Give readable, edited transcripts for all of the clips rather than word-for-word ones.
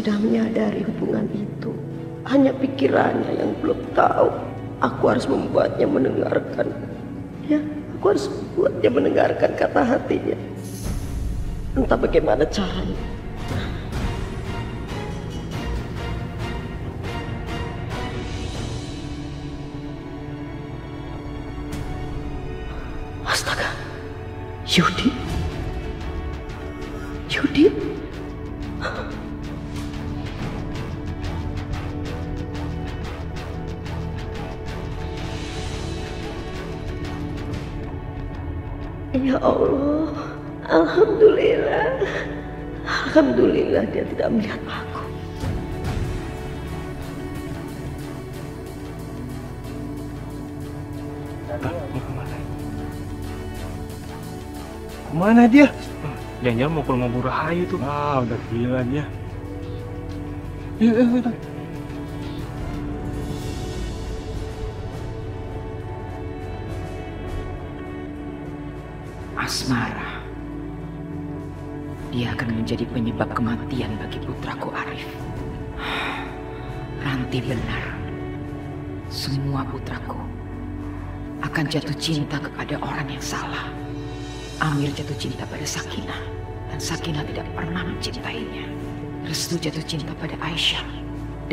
sudah menyadari hubungan itu. Hanya pikirannya yang belum tahu. Aku harus membuatnya mendengarkan. Ya, aku harus membuatnya mendengarkan kata hatinya. Entah bagaimana caranya. Astaga, Yudi. Yudi. Ya Allah, alhamdulillah. Alhamdulillah dia tidak melihat aku. Kemana dia? Jangan-jangan mau ke rumah Bu Rahayu tuh. Ah, udah gila dia. Yuk. Asmara. Dia akan menjadi penyebab kematian bagi putraku Arif. Ranti benar. Semua putraku akan jatuh cinta kepada orang yang salah. Amir jatuh cinta pada Sakinah, dan Sakinah tidak pernah mencintainya. Restu jatuh cinta pada Aisyah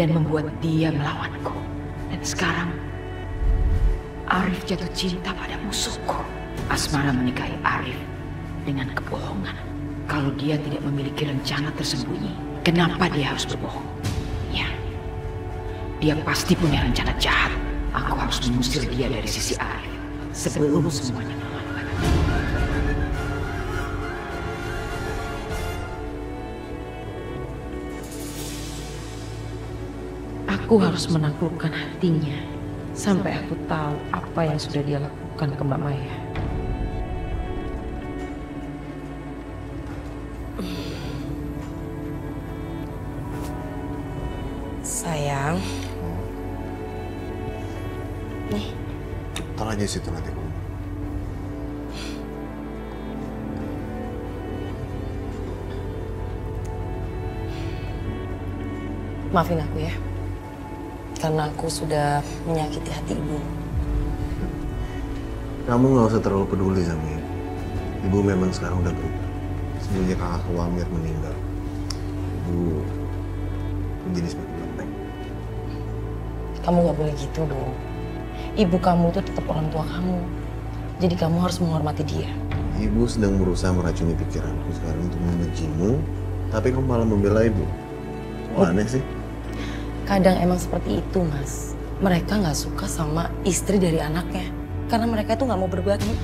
dan membuat dia melawanku. Dan sekarang Arif jatuh cinta pada musuhku. Asmara menikahi Arif dengan kebohongan. Kalau dia tidak memiliki rencana tersembunyi, kenapa dia harus berbohong? Ya, dia pasti punya rencana jahat. Aku harus mengusir dia dari sisi Arif sebelum semuanya terlambat. Aku harus menaklukkan hatinya sampai aku tahu apa yang sudah dia lakukan ke Mbak Maya. Sayang. Nih. Taruh aja situ nanti kamu. Maafin aku ya. Karena aku sudah menyakiti hati ibu. Kamu nggak usah terlalu peduli sama ibu. Ibu memang sekarang udah berubah. Semenjak kakak Amir meninggal, ibu menjadi semakin baik. Kamu nggak boleh gitu dong. Ibu kamu itu tetap orang tua kamu. Jadi kamu harus menghormati dia. Ibu sedang berusaha meracuni pikiranku sekarang untuk membencimu, tapi kamu malah membela ibu. Aneh sih. Kadang emang seperti itu, Mas. Mereka nggak suka sama istri dari anaknya. Karena mereka itu nggak mau berbagi.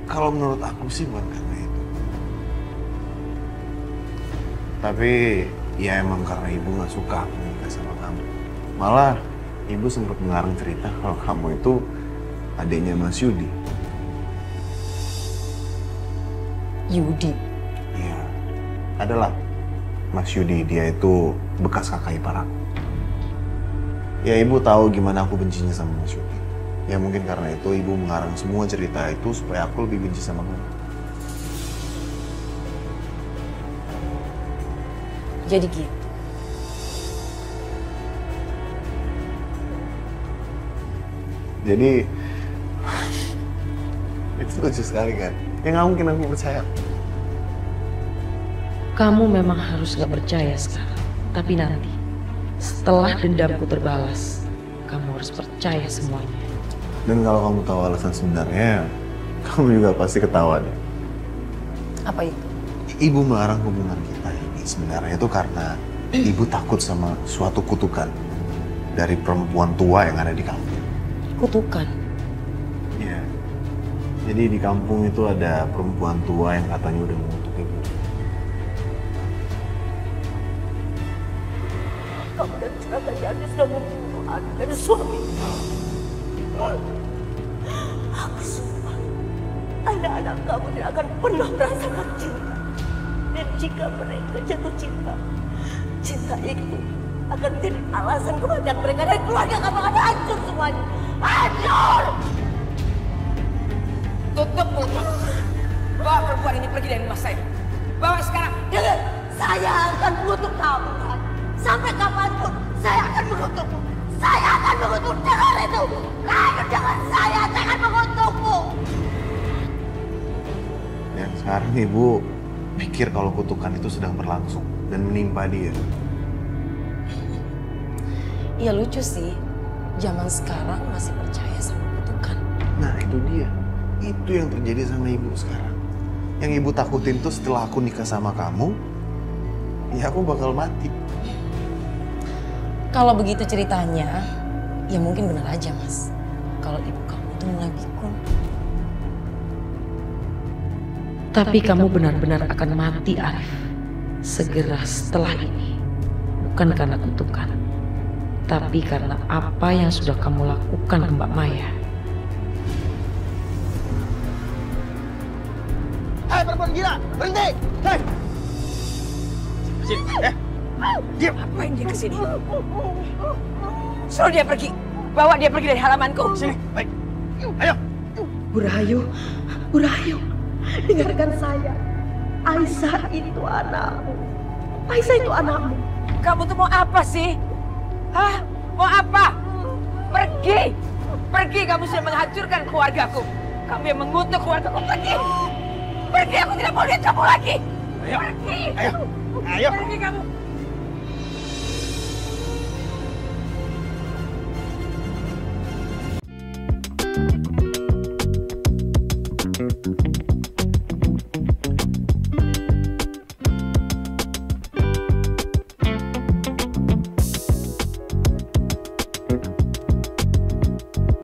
Kalau menurut aku sih bukan karena itu. Tapi ya emang karena ibu nggak suka aku menikah sama kamu. Malah ibu sempat mengarang cerita kalau kamu itu adiknya Mas Yudi. Yudi? Iya, adalah Mas Yudi. Dia itu bekas kakak ipar aku. Ya ibu tahu gimana aku bencinya sama Mas Yudi. Ya mungkin karena itu ibu mengarang semua cerita itu supaya aku lebih benci sama kamu. Jadi gitu. Jadi itu lucu sekali kan? Ya nggak mungkin aku percaya. Kamu memang harus gak percaya sekarang. Tapi nanti, setelah dendamku terbalas, kamu harus percaya semuanya. Dan kalau kamu tahu alasan sebenarnya, kamu juga pasti ketawa deh. Apa itu? Ibu melarang hubungan kita ini sebenarnya itu karena ibu takut sama suatu kutukan dari perempuan tua yang ada di kampung. Kutukan? Iya. Jadi di kampung itu ada perempuan tua yang katanya udah mengutuk ibu. Kamu dan celaka jadi sudah membunuh anak dan suami. Aku sumpah, anak-anak kamu tidak akan pernah merasakan cinta. Dan jika mereka jatuh cinta, cinta itu akan jadi alasan kematian mereka dan keluarga kamu akan hancur semuanya. Hancur! Tutup mulut. Bawa perempuan ini pergi dari rumah saya. Bawa sekarang. Dengar, saya akan mengutuk kamu, Ran. Sampai kapanpun saya akan mengutukmu. Saya akan mengutuk, dengar itu. Kamu dengan saya akan mengutukmu. Ya, sekarang ibu pikir kalau kutukan itu sedang berlangsung dan menimpa dia. Iya lucu sih, zaman sekarang masih percaya sama kutukan. Nah itu dia, itu yang terjadi sama ibu sekarang. Yang ibu takutin tuh setelah aku nikah sama kamu, ya aku bakal mati. Kalau begitu ceritanya, ya mungkin benar aja mas. Kalau ibu kamu tuh mulai pikun. Tapi kamu benar-benar akan mati, Arif. Segera setelah ini. Bukan karena kutukan. Tapi karena apa yang sudah kamu lakukan ke Mbak Maya. Hei perempuan gila, berhenti! Hei! Diam. Ngapain dia kesini? Suruh dia pergi. Bawa dia pergi dari halamanku. Sini, baik. Ayo! Bu Rahayu, Bu Rahayu, dengarkan saya. Aisyah itu anakmu. Aisyah itu anakmu. Kamu tuh mau apa sih? Hah? Mau apa? Pergi! Pergi, kamu sudah menghancurkan keluargaku. Kamu yang mengutuk keluargaku. Pergi! Pergi, aku tidak mau lihat kamu lagi. Ayo! Pergi! Ayo! Ayo! Pergi kamu! Thank you.